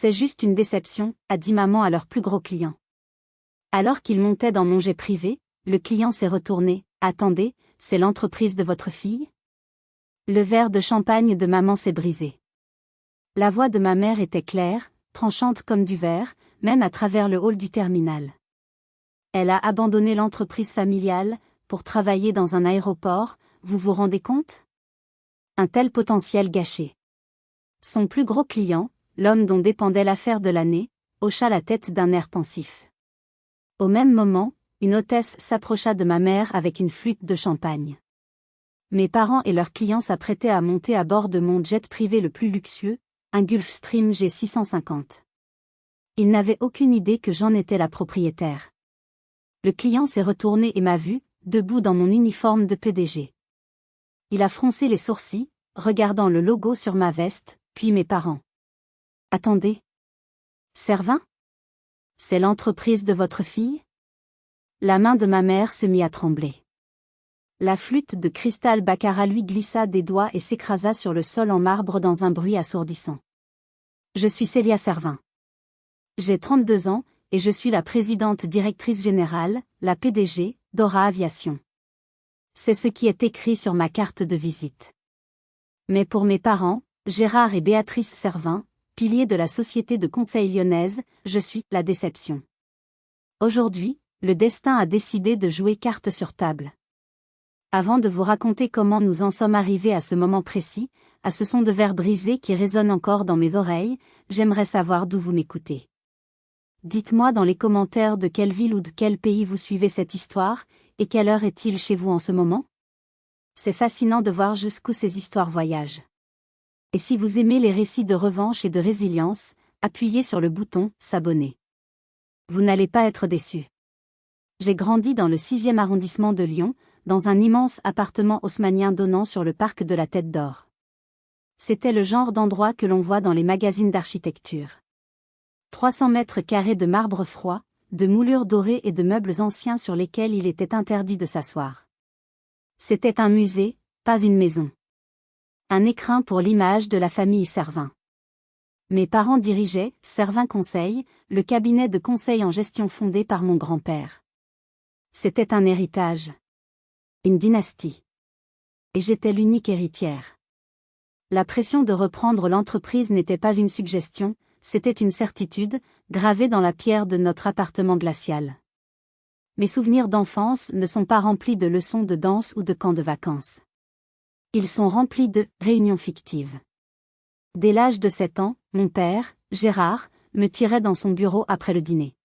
C'est juste une déception, a dit maman à leur plus gros client. Alors qu'il montait dans mon jet privé, le client s'est retourné. Attendez, c'est l'entreprise de votre fille? Le verre de champagne de maman s'est brisé. La voix de ma mère était claire, tranchante comme du verre, même à travers le hall du terminal. Elle a abandonné l'entreprise familiale pour travailler dans un aéroport, vous vous rendez compte? Un tel potentiel gâché. Son plus gros client, l'homme dont dépendait l'affaire de l'année, hocha la tête d'un air pensif. Au même moment, une hôtesse s'approcha de ma mère avec une flûte de champagne. Mes parents et leurs clients s'apprêtaient à monter à bord de mon jet privé le plus luxueux, un Gulfstream G650. Ils n'avaient aucune idée que j'en étais la propriétaire. Le client s'est retourné et m'a vu, debout dans mon uniforme de PDG. Il a froncé les sourcils, regardant le logo sur ma veste, puis mes parents. Attendez. Servin? C'est l'entreprise de votre fille? La main de ma mère se mit à trembler. La flûte de cristal baccarat lui glissa des doigts et s'écrasa sur le sol en marbre dans un bruit assourdissant. Je suis Célia Servin. J'ai 32 ans, et je suis la présidente directrice générale, la PDG, d'Aura Aviation. C'est ce qui est écrit sur ma carte de visite. Mais pour mes parents, Gérard et Béatrice Servin, piliers de la société de conseil lyonnaise, je suis la déception. Aujourd'hui, le destin a décidé de jouer carte sur table. Avant de vous raconter comment nous en sommes arrivés à ce moment précis, à ce son de verre brisé qui résonne encore dans mes oreilles, j'aimerais savoir d'où vous m'écoutez. Dites-moi dans les commentaires de quelle ville ou de quel pays vous suivez cette histoire, et quelle heure est-il chez vous en ce moment? C'est fascinant de voir jusqu'où ces histoires voyagent. Et si vous aimez les récits de revanche et de résilience, appuyez sur le bouton « S'abonner ». Vous n'allez pas être déçus. J'ai grandi dans le 6e arrondissement de Lyon, dans un immense appartement haussmannien donnant sur le parc de la Tête d'Or. C'était le genre d'endroit que l'on voit dans les magazines d'architecture. 300 mètres carrés de marbre froid, de moulures dorées et de meubles anciens sur lesquels il était interdit de s'asseoir. C'était un musée, pas une maison. Un écrin pour l'image de la famille Servin. Mes parents dirigeaient, Servin Conseil, le cabinet de conseil en gestion fondé par mon grand-père. C'était un héritage. Une dynastie. Et j'étais l'unique héritière. La pression de reprendre l'entreprise n'était pas une suggestion, c'était une certitude, gravée dans la pierre de notre appartement glacial. Mes souvenirs d'enfance ne sont pas remplis de leçons de danse ou de camps de vacances. Ils sont remplis de réunions fictives. Dès l'âge de 7 ans, mon père, Gérard, me tirait dans son bureau après le dîner.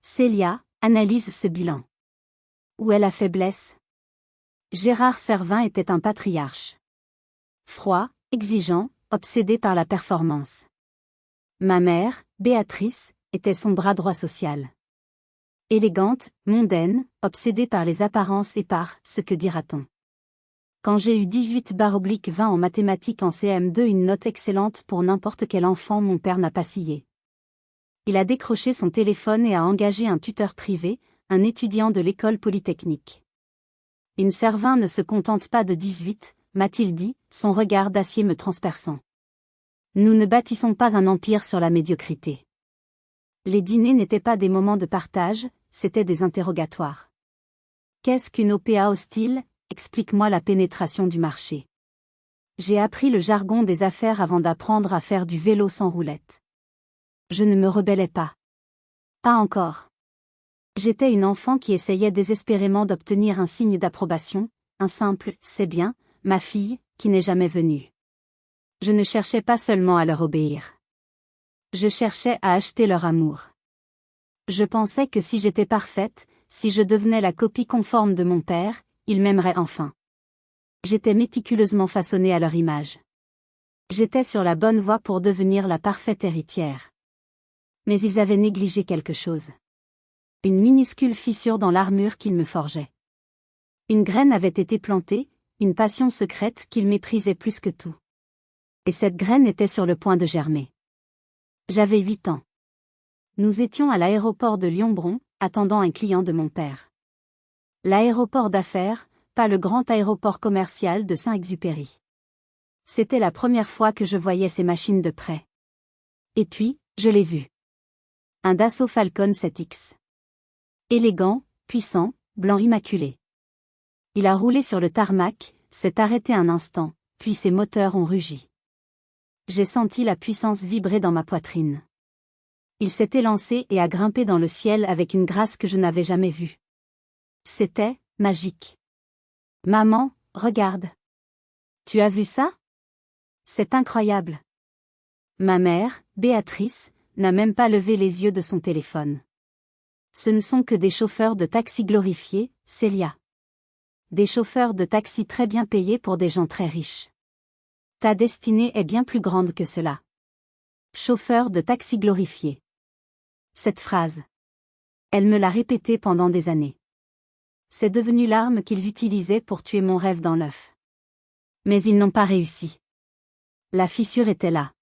Célia, analyse ce bilan. Où est la faiblesse? Gérard Servin était un patriarche. Froid, exigeant, obsédé par la performance. Ma mère, Béatrice, était son bras droit social. Élégante, mondaine, obsédée par les apparences et par « ce que dira-t-on ». Quand j'ai eu 18/20 en mathématiques en CM2, une note excellente pour n'importe quel enfant, mon père n'a pas scié. Il a décroché son téléphone et a engagé un tuteur privé, un étudiant de l'école polytechnique. Une Servin ne se contente pas de 18, m'a-t-il dit, son regard d'acier me transperçant. Nous ne bâtissons pas un empire sur la médiocrité. Les dîners n'étaient pas des moments de partage, c'étaient des interrogatoires. Qu'est-ce qu'une OPA hostile? Explique-moi la pénétration du marché. J'ai appris le jargon des affaires avant d'apprendre à faire du vélo sans roulette. Je ne me rebellais pas. Pas encore. J'étais une enfant qui essayait désespérément d'obtenir un signe d'approbation, un simple « c'est bien », ma fille, qui n'est jamais venue. Je ne cherchais pas seulement à leur obéir. Je cherchais à acheter leur amour. Je pensais que si j'étais parfaite, si je devenais la copie conforme de mon père, ils m'aimeraient enfin. J'étais méticuleusement façonnée à leur image. J'étais sur la bonne voie pour devenir la parfaite héritière. Mais ils avaient négligé quelque chose. Une minuscule fissure dans l'armure qu'ils me forgeaient. Une graine avait été plantée, une passion secrète qu'ils méprisaient plus que tout. Et cette graine était sur le point de germer. J'avais 8 ans. Nous étions à l'aéroport de Lyon-Bron, attendant un client de mon père. L'aéroport d'affaires, pas le grand aéroport commercial de Saint-Exupéry. C'était la première fois que je voyais ces machines de près. Et puis, Je l'ai vu. Un Dassault Falcon 7X. Élégant, puissant, blanc immaculé. Il a roulé sur le tarmac, s'est arrêté un instant, puis ses moteurs ont rugi. J'ai senti la puissance vibrer dans ma poitrine. Il s'est élancé et a grimpé dans le ciel avec une grâce que je n'avais jamais vue. C'était magique. Maman, regarde. Tu as vu ça? C'est incroyable. Ma mère, Béatrice, n'a même pas levé les yeux de son téléphone. Ce ne sont que des chauffeurs de taxi glorifiés, Célia. Des chauffeurs de taxi très bien payés pour des gens très riches. Ta destinée est bien plus grande que cela. Chauffeur de taxi glorifié. Cette phrase. Elle me l'a répétée pendant des années. C'est devenu l'arme qu'ils utilisaient pour tuer mon rêve dans l'œuf. Mais ils n'ont pas réussi. La fissure était là.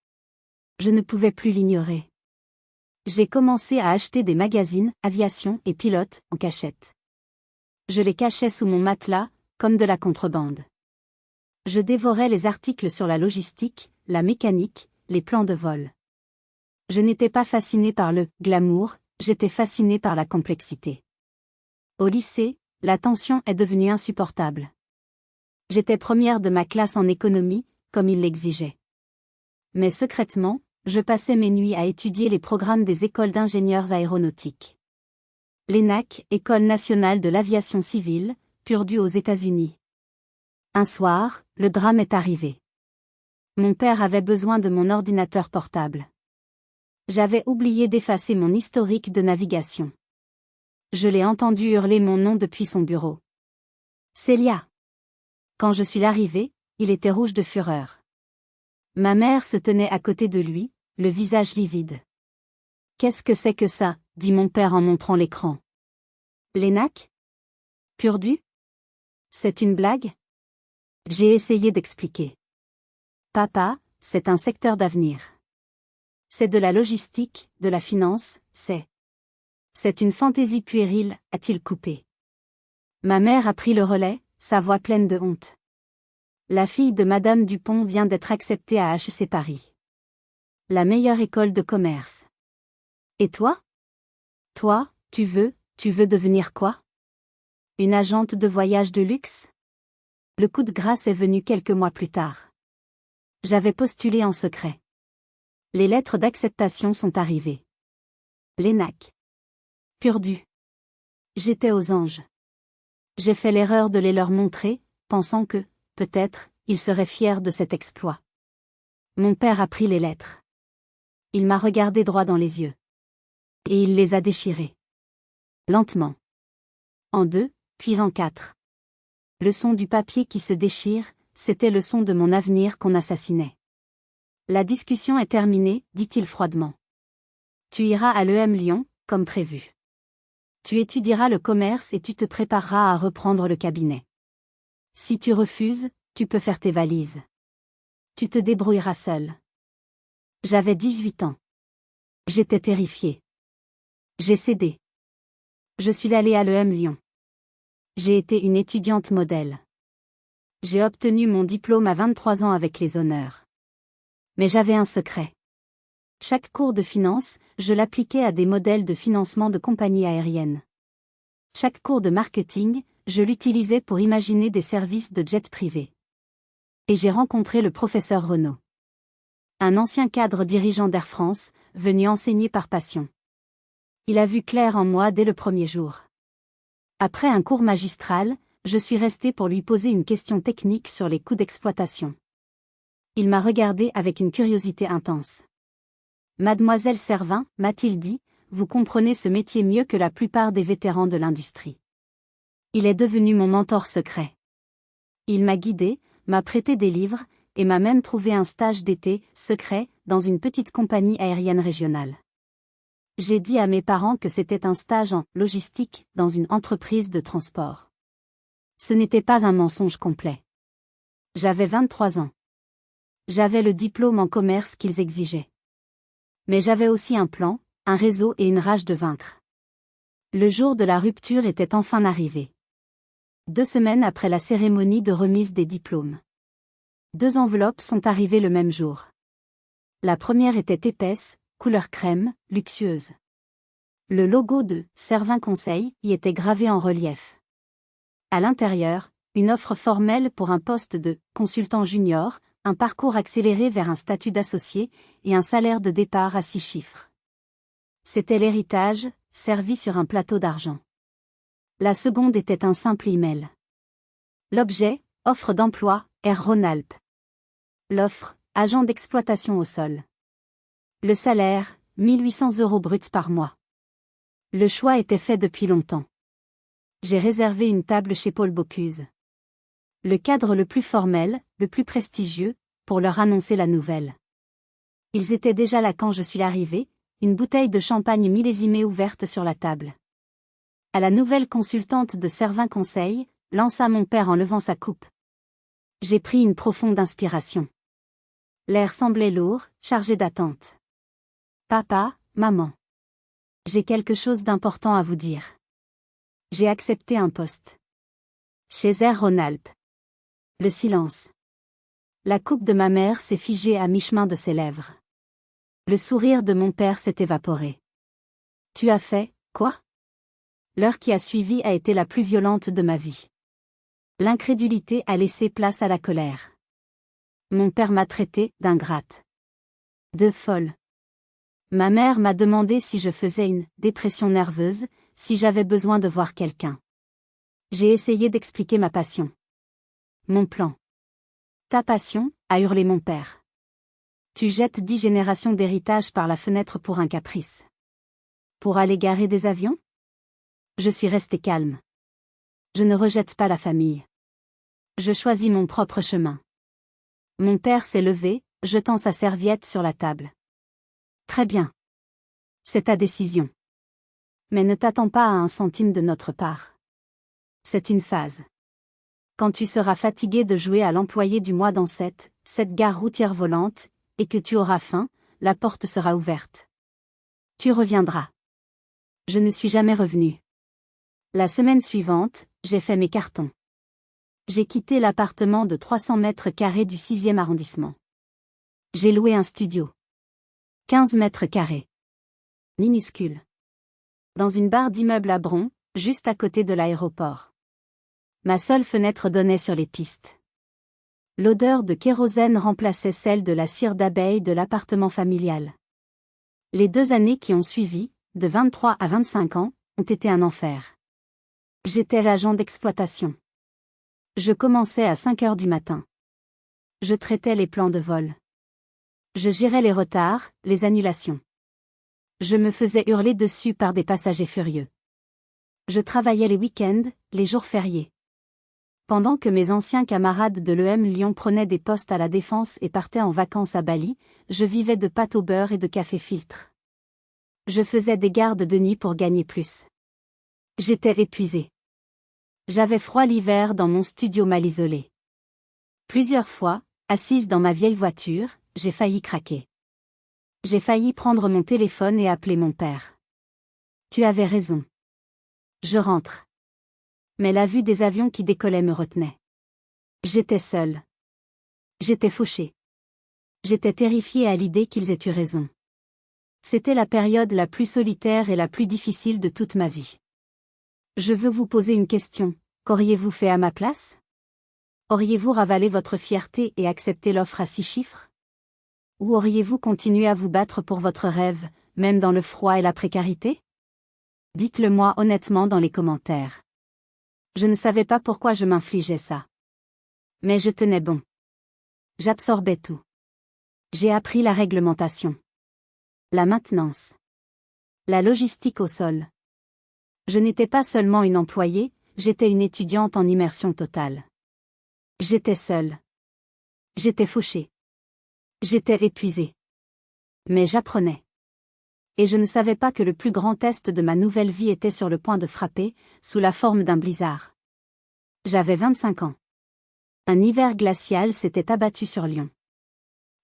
Je ne pouvais plus l'ignorer. J'ai commencé à acheter des magazines, aviation et pilote, en cachette. Je les cachais sous mon matelas, comme de la contrebande. Je dévorais les articles sur la logistique, la mécanique, les plans de vol. Je n'étais pas fasciné par le glamour, j'étais fasciné par la complexité. Au lycée, la tension est devenue insupportable. J'étais première de ma classe en économie, comme il l'exigeait. Mais secrètement, je passais mes nuits à étudier les programmes des écoles d'ingénieurs aéronautiques. L'ENAC, École nationale de l'aviation civile, Purdue aux États-Unis. Un soir, le drame est arrivé. Mon père avait besoin de mon ordinateur portable. J'avais oublié d'effacer mon historique de navigation. Je l'ai entendu hurler mon nom depuis son bureau. Célia. Quand je suis arrivée, il était rouge de fureur. Ma mère se tenait à côté de lui, le visage livide. Qu'est-ce que c'est que ça, dit mon père en montrant l'écran. L'ENAC? Purdue? C'est une blague? J'ai essayé d'expliquer. Papa, c'est un secteur d'avenir. C'est de la logistique, de la finance, c'est une fantaisie puérile, a-t-il coupé. Ma mère a pris le relais, sa voix pleine de honte. La fille de Madame Dupont vient d'être acceptée à HEC Paris. La meilleure école de commerce. Et toi? Toi, tu veux devenir quoi? Une agente de voyage de luxe? Le coup de grâce est venu quelques mois plus tard. J'avais postulé en secret. Les lettres d'acceptation sont arrivées. L'ENAC. Purdue. J'étais aux anges. J'ai fait l'erreur de les leur montrer, pensant que, peut-être, ils seraient fiers de cet exploit. Mon père a pris les lettres. Il m'a regardé droit dans les yeux. Et il les a déchirées. Lentement. En 2, puis en 4. Le son du papier qui se déchire, c'était le son de mon avenir qu'on assassinait. La discussion est terminée, dit-il froidement. Tu iras à l'EM Lyon, comme prévu. Tu étudieras le commerce et tu te prépareras à reprendre le cabinet. Si tu refuses, tu peux faire tes valises. Tu te débrouilleras seul. J'avais 18 ans. J'étais terrifiée. J'ai cédé. Je suis allée à l'EM Lyon. J'ai été une étudiante modèle. J'ai obtenu mon diplôme à 23 ans avec les honneurs. Mais j'avais un secret. Chaque cours de finance, je l'appliquais à des modèles de financement de compagnies aériennes. Chaque cours de marketing, je l'utilisais pour imaginer des services de jet privé. Et j'ai rencontré le professeur Renaud. Un ancien cadre dirigeant d'Air France, venu enseigner par passion. Il a vu clair en moi dès le premier jour. Après un cours magistral, je suis restée pour lui poser une question technique sur les coûts d'exploitation. Il m'a regardée avec une curiosité intense. Mademoiselle Servin, m'a-t-il dit, vous comprenez ce métier mieux que la plupart des vétérans de l'industrie. Il est devenu mon mentor secret. Il m'a guidée, m'a prêté des livres, et m'a même trouvé un stage d'été, secret, dans une petite compagnie aérienne régionale. J'ai dit à mes parents que c'était un stage en logistique, dans une entreprise de transport. Ce n'était pas un mensonge complet. J'avais 23 ans. J'avais le diplôme en commerce qu'ils exigeaient. Mais j'avais aussi un plan, un réseau et une rage de vaincre. Le jour de la rupture était enfin arrivé. 2 semaines après la cérémonie de remise des diplômes. 2 enveloppes sont arrivées le même jour. La première était épaisse, couleur crème, luxueuse. Le logo de « Servin Conseil » y était gravé en relief. À l'intérieur, une offre formelle pour un poste de « consultant junior », un parcours accéléré vers un statut d'associé, et un salaire de départ à 6 chiffres. C'était l'héritage, servi sur un plateau d'argent. La seconde était un simple email. L'objet, offre d'emploi, Air Rhône-Alpes. L'offre, agent d'exploitation au sol. Le salaire, 1800 € bruts par mois. Le choix était fait depuis longtemps. J'ai réservé une table chez Paul Bocuse. Le cadre le plus formel, le plus prestigieux, pour leur annoncer la nouvelle. Ils étaient déjà là quand je suis arrivé, une bouteille de champagne millésimée ouverte sur la table. À la nouvelle consultante de Servin Conseil, lança mon père en levant sa coupe. J'ai pris une profonde inspiration. L'air semblait lourd, chargé d'attente. Papa, maman. J'ai quelque chose d'important à vous dire. J'ai accepté un poste. Chez Air Rhône-Alpes. Le silence. La coupe de ma mère s'est figée à mi-chemin de ses lèvres. Le sourire de mon père s'est évaporé. Tu as fait, quoi? L'heure qui a suivi a été la plus violente de ma vie. L'incrédulité a laissé place à la colère. Mon père m'a traité d'ingrate. De folle. Ma mère m'a demandé si je faisais une dépression nerveuse, si j'avais besoin de voir quelqu'un. J'ai essayé d'expliquer ma passion. Mon plan. Ta passion, a hurlé mon père. Tu jettes 10 générations d'héritage par la fenêtre pour un caprice. Pour aller garer des avions? Je suis resté calme. Je ne rejette pas la famille. Je choisis mon propre chemin. Mon père s'est levé, jetant sa serviette sur la table. Très bien. C'est ta décision. Mais ne t'attends pas à un centime de notre part. C'est une phase. Quand tu seras fatigué de jouer à l'employé du mois dans cette gare routière volante, et que tu auras faim, la porte sera ouverte. Tu reviendras. Je ne suis jamais revenu. La semaine suivante, j'ai fait mes cartons. J'ai quitté l'appartement de 300 mètres carrés du 6e arrondissement. J'ai loué un studio. 15 mètres carrés. Minuscule. Dans une barre d'immeubles à Bron, juste à côté de l'aéroport. Ma seule fenêtre donnait sur les pistes. L'odeur de kérosène remplaçait celle de la cire d'abeille de l'appartement familial. Les 2 années qui ont suivi, de 23 à 25 ans, ont été un enfer. J'étais agent d'exploitation. Je commençais à 5 heures du matin. Je traitais les plans de vol. Je gérais les retards, les annulations. Je me faisais hurler dessus par des passagers furieux. Je travaillais les week-ends, les jours fériés. Pendant que mes anciens camarades de l'EM Lyon prenaient des postes à la Défense et partaient en vacances à Bali, je vivais de pâte au beurre et de café filtre. Je faisais des gardes de nuit pour gagner plus. J'étais épuisé. J'avais froid l'hiver dans mon studio mal isolé. Plusieurs fois, assise dans ma vieille voiture, j'ai failli craquer. J'ai failli prendre mon téléphone et appeler mon père. Tu avais raison. Je rentre. Mais la vue des avions qui décollaient me retenait. J'étais seule. J'étais fauchée. J'étais terrifiée à l'idée qu'ils aient eu raison. C'était la période la plus solitaire et la plus difficile de toute ma vie. Je veux vous poser une question. Qu'auriez-vous fait à ma place? Auriez-vous ravalé votre fierté et accepté l'offre à 6 chiffres? Ou auriez-vous continué à vous battre pour votre rêve, même dans le froid et la précarité? Dites-le moi honnêtement dans les commentaires. Je ne savais pas pourquoi je m'infligeais ça. Mais je tenais bon. J'absorbais tout. J'ai appris la réglementation. La maintenance. La logistique au sol. Je n'étais pas seulement une employée, j'étais une étudiante en immersion totale. J'étais seule. J'étais fauchée. J'étais épuisée. Mais j'apprenais. Et je ne savais pas que le plus grand test de ma nouvelle vie était sur le point de frapper, sous la forme d'un blizzard. J'avais 25 ans. Un hiver glacial s'était abattu sur Lyon.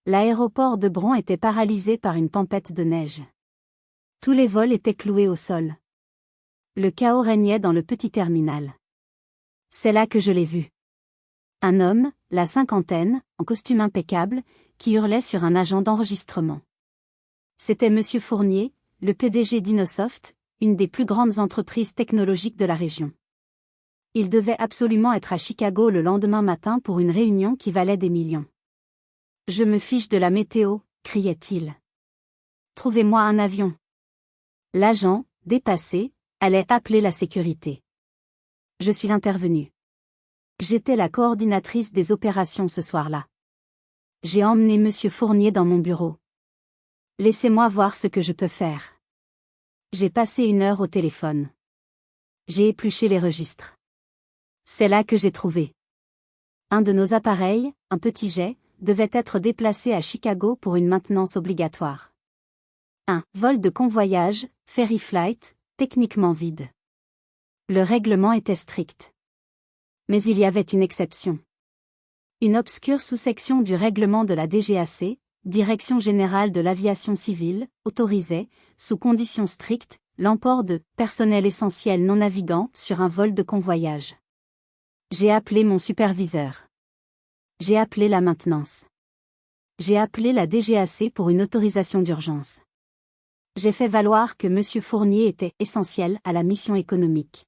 L'aéroport de Bron était paralysé par une tempête de neige. Tous les vols étaient cloués au sol. Le chaos régnait dans le petit terminal. C'est là que je l'ai vu. Un homme, la cinquantaine, en costume impeccable, qui hurlait sur un agent d'enregistrement. C'était Monsieur Fournier, le PDG d'Innosoft, une des plus grandes entreprises technologiques de la région. Il devait absolument être à Chicago le lendemain matin pour une réunion qui valait des millions. « Je me fiche de la météo », criait-il. « Trouvez-moi un avion. » L'agent, dépassé, allait appeler la sécurité. Je suis intervenue. J'étais la coordinatrice des opérations ce soir-là. J'ai emmené Monsieur Fournier dans mon bureau. Laissez-moi voir ce que je peux faire. J'ai passé 1 heure au téléphone. J'ai épluché les registres. C'est là que j'ai trouvé. Un de nos appareils, un petit jet, devait être déplacé à Chicago pour une maintenance obligatoire. Un vol de convoyage, ferry flight, techniquement vide. Le règlement était strict. Mais il y avait une exception. Une obscure sous-section du règlement de la DGAC, Direction générale de l'aviation civile, autorisait, sous conditions strictes, l'emport de personnel essentiel non navigant sur un vol de convoyage. J'ai appelé mon superviseur. J'ai appelé la maintenance. J'ai appelé la DGAC pour une autorisation d'urgence. J'ai fait valoir que Monsieur Fournier était essentiel à la mission économique.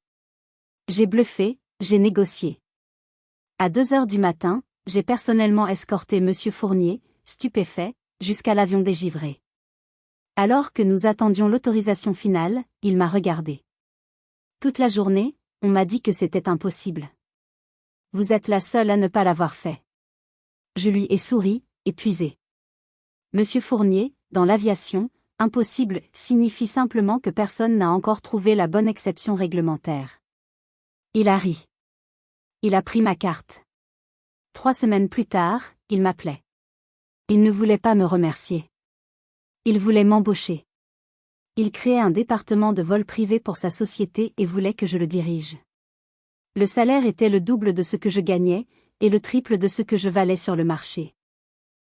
J'ai bluffé, j'ai négocié. À 2 heures du matin, j'ai personnellement escorté Monsieur Fournier, stupéfait, jusqu'à l'avion dégivré. Alors que nous attendions l'autorisation finale, il m'a regardé. Toute la journée, on m'a dit que c'était impossible. Vous êtes la seule à ne pas l'avoir fait. Je lui ai souri, épuisé. Monsieur Fournier, dans l'aviation, impossible signifie simplement que personne n'a encore trouvé la bonne exception réglementaire. Il a ri. Il a pris ma carte. 3 semaines plus tard, il m'appelait. Il ne voulait pas me remercier. Il voulait m'embaucher. Il créait un département de vol privé pour sa société et voulait que je le dirige. Le salaire était le double de ce que je gagnais, et le triple de ce que je valais sur le marché.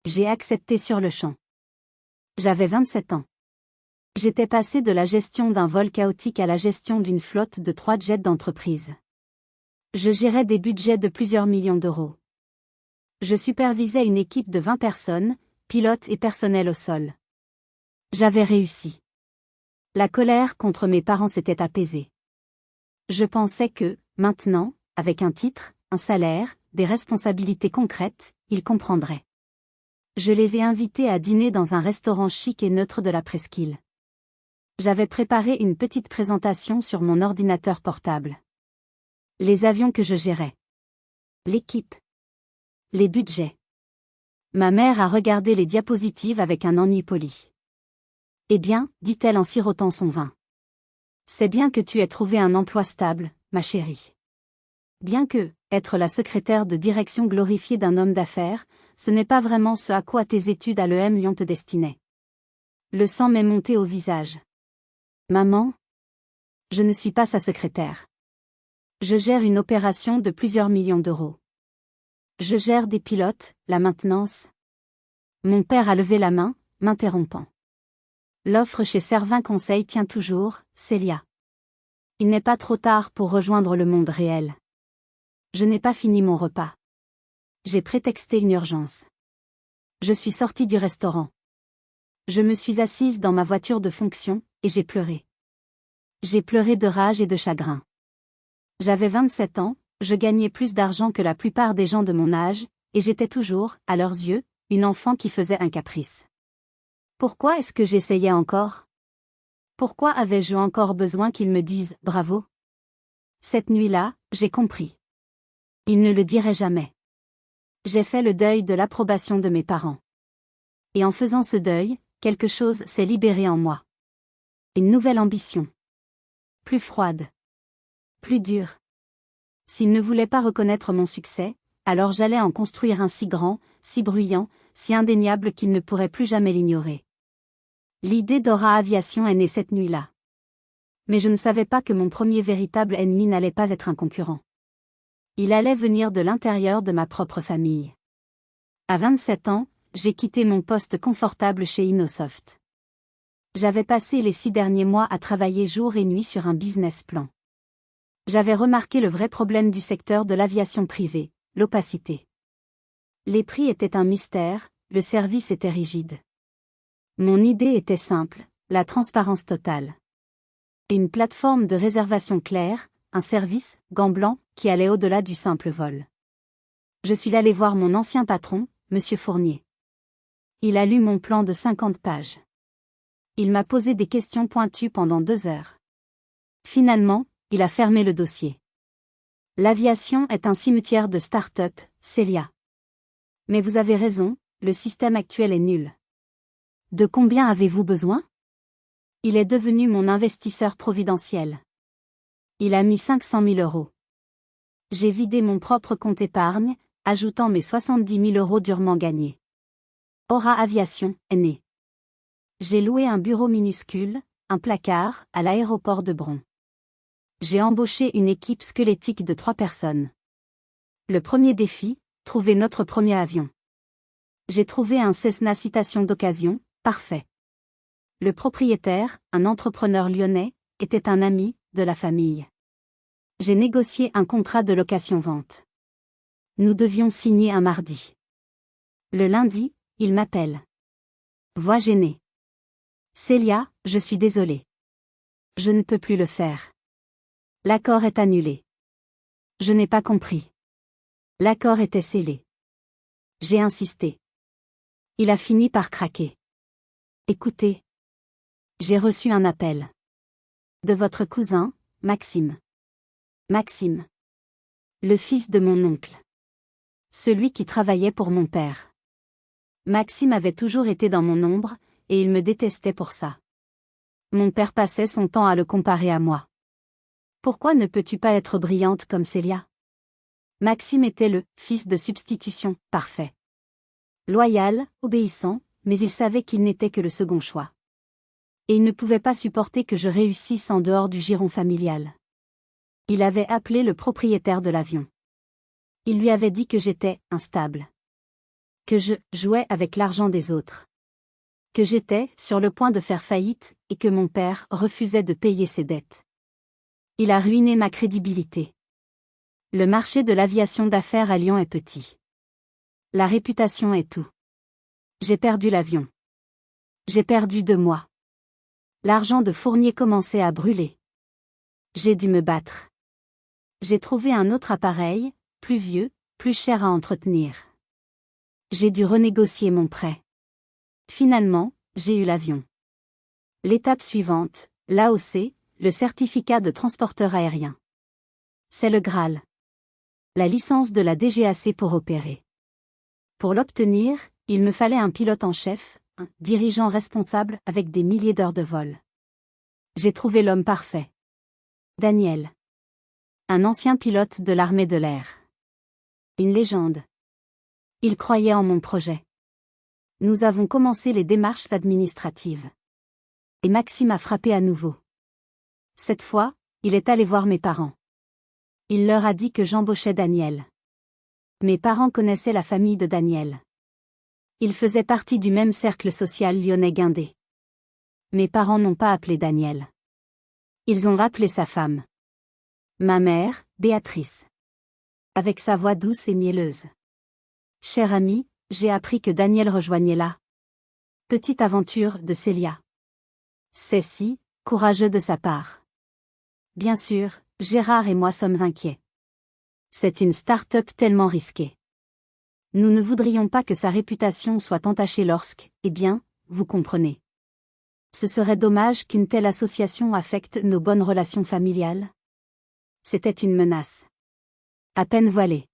J'ai accepté sur le champ. J'avais 27 ans. J'étais passé de la gestion d'un vol chaotique à la gestion d'une flotte de 3 jets d'entreprise. Je gérais des budgets de plusieurs millions d'euros. Je supervisais une équipe de 20 personnes, pilotes et personnel au sol. J'avais réussi. La colère contre mes parents s'était apaisée. Je pensais que, maintenant, avec un titre, un salaire, des responsabilités concrètes, ils comprendraient. Je les ai invités à dîner dans un restaurant chic et neutre de la presqu'île. J'avais préparé une petite présentation sur mon ordinateur portable. Les avions que je gérais. L'équipe. Les budgets. Ma mère a regardé les diapositives avec un ennui poli. Eh bien, dit-elle en sirotant son vin. C'est bien que tu aies trouvé un emploi stable, ma chérie. Bien que, être la secrétaire de direction glorifiée d'un homme d'affaires, ce n'est pas vraiment ce à quoi tes études à l'EM Lyon te destinaient. Le sang m'est monté au visage. Maman? Je ne suis pas sa secrétaire. Je gère une opération de plusieurs millions d'euros. Je gère des pilotes, la maintenance. Mon père a levé la main, m'interrompant. L'offre chez Servin Conseil tient toujours, Célia. Il n'est pas trop tard pour rejoindre le monde réel. Je n'ai pas fini mon repas. J'ai prétexté une urgence. Je suis sortie du restaurant. Je me suis assise dans ma voiture de fonction, et j'ai pleuré. J'ai pleuré de rage et de chagrin. J'avais 27 ans, je gagnais plus d'argent que la plupart des gens de mon âge, et j'étais toujours, à leurs yeux, une enfant qui faisait un caprice. Pourquoi est-ce que j'essayais encore? Pourquoi avais-je encore besoin qu'ils me disent « bravo » ? Cette nuit-là, j'ai compris. Ils ne le diraient jamais. J'ai fait le deuil de l'approbation de mes parents. Et en faisant ce deuil, quelque chose s'est libéré en moi. Une nouvelle ambition. Plus froide. Plus dure. S'ils ne voulaient pas reconnaître mon succès, alors j'allais en construire un si grand, si bruyant, si indéniable qu'ils ne pourraient plus jamais l'ignorer. L'idée d'Aura Aviation est née cette nuit-là. Mais je ne savais pas que mon premier véritable ennemi n'allait pas être un concurrent. Il allait venir de l'intérieur de ma propre famille. À 27 ans, j'ai quitté mon poste confortable chez Innosoft. J'avais passé les 6 derniers mois à travailler jour et nuit sur un business plan. J'avais remarqué le vrai problème du secteur de l'aviation privée, l'opacité. Les prix étaient un mystère, le service était rigide. Mon idée était simple, la transparence totale. Une plateforme de réservation claire, un service, gants blancs, qui allait au-delà du simple vol. Je suis allé voir mon ancien patron, Monsieur Fournier. Il a lu mon plan de 50 pages. Il m'a posé des questions pointues pendant 2 heures. Finalement, il a fermé le dossier. L'aviation est un cimetière de start-up, Célia. Mais vous avez raison, le système actuel est nul. De combien avez-vous besoin? Il est devenu mon investisseur providentiel. Il a mis 500 000 euros. J'ai vidé mon propre compte épargne, ajoutant mes 70 000 euros durement gagnés. Aura Aviation est né. J'ai loué un bureau minuscule, un placard, à l'aéroport de Bron. J'ai embauché une équipe squelettique de 3 personnes. Le premier défi, trouver notre premier avion. J'ai trouvé un Cessna citation d'occasion, parfait. Le propriétaire, un entrepreneur lyonnais, était un ami, de la famille. J'ai négocié un contrat de location-vente. Nous devions signer un mardi. Le lundi, il m'appelle. Voix gênée. Célia, je suis désolée. Je ne peux plus le faire. L'accord est annulé. Je n'ai pas compris. L'accord était scellé. J'ai insisté. Il a fini par craquer. Écoutez. J'ai reçu un appel. De votre cousin, Maxime. Maxime. Le fils de mon oncle. Celui qui travaillait pour mon père. Maxime avait toujours été dans mon ombre, et il me détestait pour ça. Mon père passait son temps à le comparer à moi. Pourquoi ne peux-tu pas être brillante comme Célia? Maxime était le fils de substitution, parfait. Loyal, obéissant, mais il savait qu'il n'était que le second choix. Et il ne pouvait pas supporter que je réussisse en dehors du giron familial. Il avait appelé le propriétaire de l'avion. Il lui avait dit que j'étais instable. Que je jouais avec l'argent des autres. Que j'étais sur le point de faire faillite et que mon père refusait de payer ses dettes. Il a ruiné ma crédibilité. Le marché de l'aviation d'affaires à Lyon est petit. La réputation est tout. J'ai perdu l'avion. J'ai perdu 2 mois. L'argent de Fournier commençait à brûler. J'ai dû me battre. J'ai trouvé un autre appareil, plus vieux, plus cher à entretenir. J'ai dû renégocier mon prêt. Finalement, j'ai eu l'avion. L'étape suivante, l'AOC, le certificat de transporteur aérien. C'est le Graal. La licence de la DGAC pour opérer. Pour l'obtenir, il me fallait un pilote en chef, un dirigeant responsable avec des milliers d'heures de vol. J'ai trouvé l'homme parfait. Daniel. Un ancien pilote de l'armée de l'air. Une légende. Il croyait en mon projet. Nous avons commencé les démarches administratives. Et Maxime a frappé à nouveau. Cette fois, il est allé voir mes parents. Il leur a dit que j'embauchais Daniel. Mes parents connaissaient la famille de Daniel. Ils faisaient partie du même cercle social lyonnais guindé. Mes parents n'ont pas appelé Daniel. Ils ont appelé sa femme. Ma mère, Béatrice. Avec sa voix douce et mielleuse. Cher ami, j'ai appris que Daniel rejoignait la petite aventure de Célia. C'est si courageux de sa part. Bien sûr, Gérard et moi sommes inquiets. C'est une start-up tellement risquée. Nous ne voudrions pas que sa réputation soit entachée lorsque, eh bien, vous comprenez. Ce serait dommage qu'une telle association affecte nos bonnes relations familiales. C'était une menace. À peine voilée.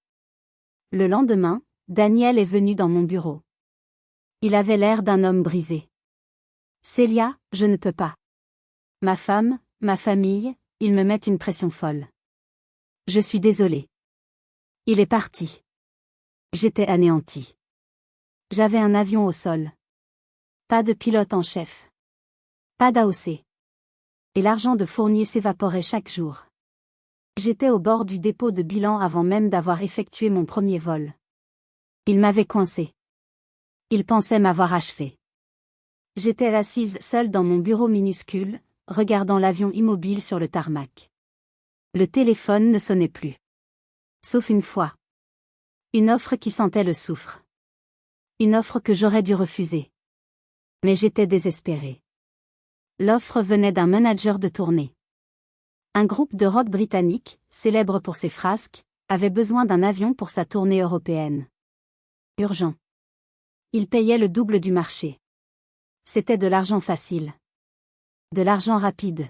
Le lendemain, Daniel est venu dans mon bureau. Il avait l'air d'un homme brisé. Célia, je ne peux pas. Ma femme, ma famille, ils me mettent une pression folle. Je suis désolé. Il est parti. J'étais anéanti. J'avais un avion au sol. Pas de pilote en chef. Pas d'AOC. Et l'argent de Fournier s'évaporait chaque jour. J'étais au bord du dépôt de bilan avant même d'avoir effectué mon premier vol. Il m'avait coincé. Il pensait m'avoir achevé. J'étais assise seule dans mon bureau minuscule, regardant l'avion immobile sur le tarmac. Le téléphone ne sonnait plus. Sauf une fois. Une offre qui sentait le soufre. Une offre que j'aurais dû refuser. Mais j'étais désespéré. L'offre venait d'un manager de tournée. Un groupe de rock britannique, célèbre pour ses frasques, avait besoin d'un avion pour sa tournée européenne. Urgent. Il payait le double du marché. C'était de l'argent facile. De l'argent rapide.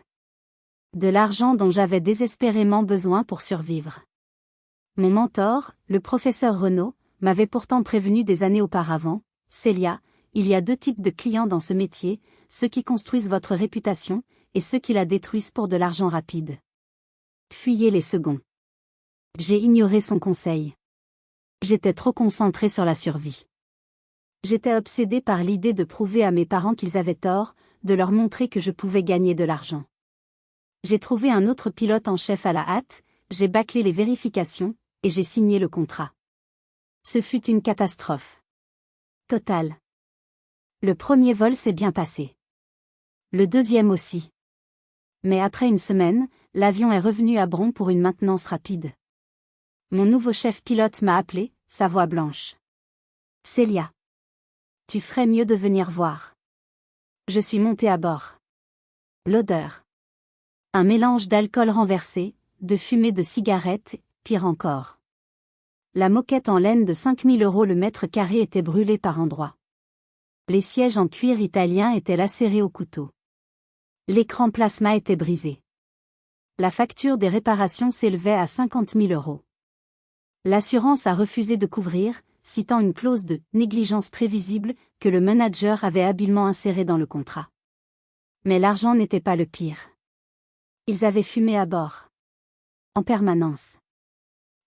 De l'argent dont j'avais désespérément besoin pour survivre. Mon mentor, le professeur Renaud, m'avait pourtant prévenu des années auparavant: Célia, il y a deux types de clients dans ce métier, ceux qui construisent votre réputation, et ceux qui la détruisent pour de l'argent rapide. Fuyez les seconds. J'ai ignoré son conseil. J'étais trop concentré sur la survie. J'étais obsédé par l'idée de prouver à mes parents qu'ils avaient tort, de leur montrer que je pouvais gagner de l'argent. J'ai trouvé un autre pilote en chef à la hâte, j'ai bâclé les vérifications, et j'ai signé le contrat. Ce fut une catastrophe totale. Le premier vol s'est bien passé. Le deuxième aussi. Mais après une semaine, l'avion est revenu à Bron pour une maintenance rapide. Mon nouveau chef pilote m'a appelé, sa voix blanche. Célia. Tu ferais mieux de venir voir. Je suis montée à bord. L'odeur. Un mélange d'alcool renversé, de fumée de cigarette, pire encore. La moquette en laine de 5000 € le mètre carré était brûlée par endroits. Les sièges en cuir italien étaient lacérés au couteau. L'écran plasma était brisé. La facture des réparations s'élevait à 50 000 €. L'assurance a refusé de couvrir, citant une clause de « négligence prévisible » que le manager avait habilement insérée dans le contrat. Mais l'argent n'était pas le pire. Ils avaient fumé à bord. En permanence.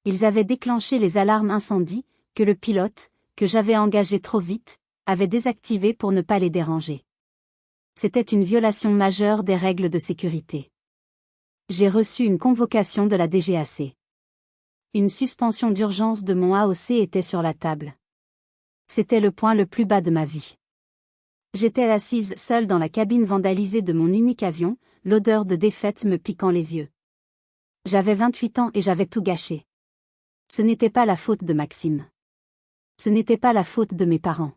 Ils avaient déclenché les alarmes incendie, que le pilote, que j'avais engagé trop vite, avait désactivées pour ne pas les déranger. C'était une violation majeure des règles de sécurité. J'ai reçu une convocation de la DGAC. Une suspension d'urgence de mon AOC était sur la table. C'était le point le plus bas de ma vie. J'étais assise seule dans la cabine vandalisée de mon unique avion, l'odeur de défaite me piquant les yeux. J'avais 28 ans et j'avais tout gâché. Ce n'était pas la faute de Maxime. Ce n'était pas la faute de mes parents.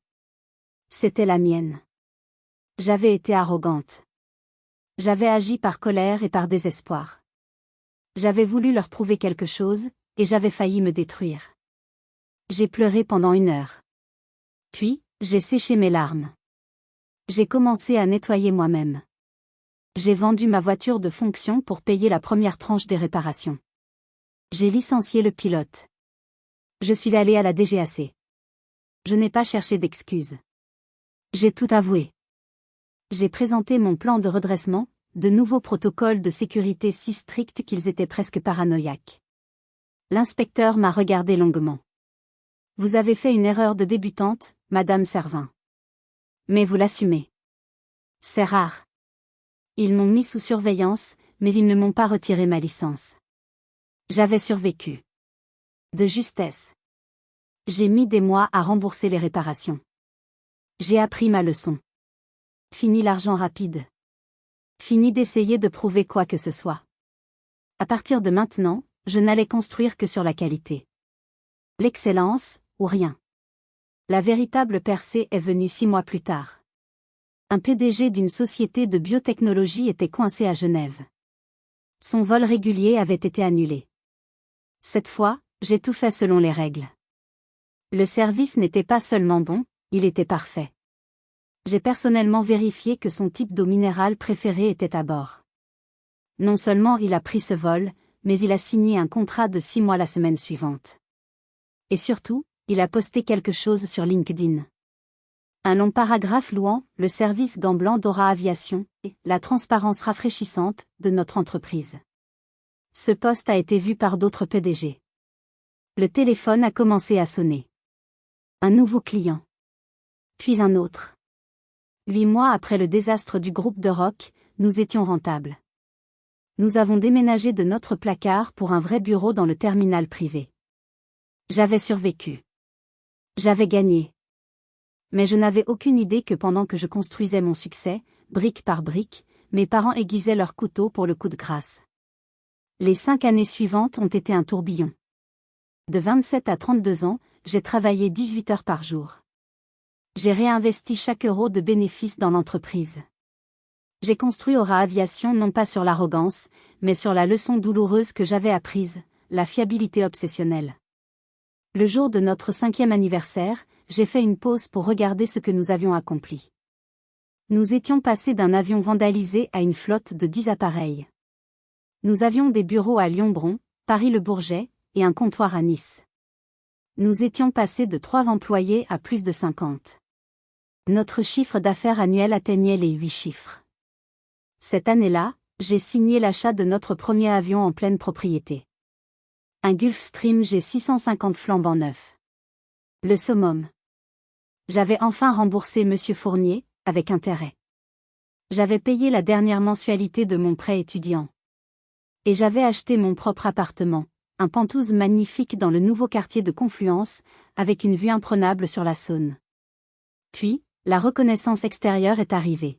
C'était la mienne. J'avais été arrogante. J'avais agi par colère et par désespoir. J'avais voulu leur prouver quelque chose, et j'avais failli me détruire. J'ai pleuré pendant 1 heure. Puis, j'ai séché mes larmes. J'ai commencé à nettoyer moi-même. J'ai vendu ma voiture de fonction pour payer la première tranche des réparations. J'ai licencié le pilote. Je suis allé à la DGAC. Je n'ai pas cherché d'excuses. J'ai tout avoué. J'ai présenté mon plan de redressement, de nouveaux protocoles de sécurité si stricts qu'ils étaient presque paranoïaques. L'inspecteur m'a regardé longuement. Vous avez fait une erreur de débutante, Madame Servin. Mais vous l'assumez. C'est rare. Ils m'ont mis sous surveillance, mais ils ne m'ont pas retiré ma licence. J'avais survécu. De justesse. J'ai mis des mois à rembourser les réparations. J'ai appris ma leçon. Fini l'argent rapide. Fini d'essayer de prouver quoi que ce soit. À partir de maintenant, je n'allais construire que sur la qualité. L'excellence, ou rien. La véritable percée est venue 6 mois plus tard. Un PDG d'une société de biotechnologie était coincé à Genève. Son vol régulier avait été annulé. Cette fois, j'ai tout fait selon les règles. Le service n'était pas seulement bon, il était parfait. J'ai personnellement vérifié que son type d'eau minérale préférée était à bord. Non seulement il a pris ce vol, mais il a signé un contrat de 6 mois la semaine suivante. Et surtout, il a posté quelque chose sur LinkedIn. Un long paragraphe louant le service gant blanc d'Aura Aviation et la transparence rafraîchissante de notre entreprise. Ce post a été vu par d'autres PDG. Le téléphone a commencé à sonner. Un nouveau client. Puis un autre. 8 mois après le désastre du groupe de rock, nous étions rentables. Nous avons déménagé de notre placard pour un vrai bureau dans le terminal privé. J'avais survécu. J'avais gagné. Mais je n'avais aucune idée que pendant que je construisais mon succès, brique par brique, mes parents aiguisaient leur couteau pour le coup de grâce. Les 5 années suivantes ont été un tourbillon. De 27 à 32 ans, j'ai travaillé 18 heures par jour. J'ai réinvesti chaque euro de bénéfice dans l'entreprise. J'ai construit Aura Aviation non pas sur l'arrogance, mais sur la leçon douloureuse que j'avais apprise, la fiabilité obsessionnelle. Le jour de notre 5e anniversaire, j'ai fait une pause pour regarder ce que nous avions accompli. Nous étions passés d'un avion vandalisé à une flotte de 10 appareils. Nous avions des bureaux à Lyon-Bron, Paris-le-Bourget, et un comptoir à Nice. Nous étions passés de 3 employés à plus de 50. Notre chiffre d'affaires annuel atteignait les 8 chiffres. Cette année-là, j'ai signé l'achat de notre premier avion en pleine propriété. Un Gulfstream G650 flambant neuf. Le summum. J'avais enfin remboursé Monsieur Fournier, avec intérêt. J'avais payé la dernière mensualité de mon prêt étudiant. Et j'avais acheté mon propre appartement, un penthouse magnifique dans le nouveau quartier de Confluence, avec une vue imprenable sur la Saône. Puis, la reconnaissance extérieure est arrivée.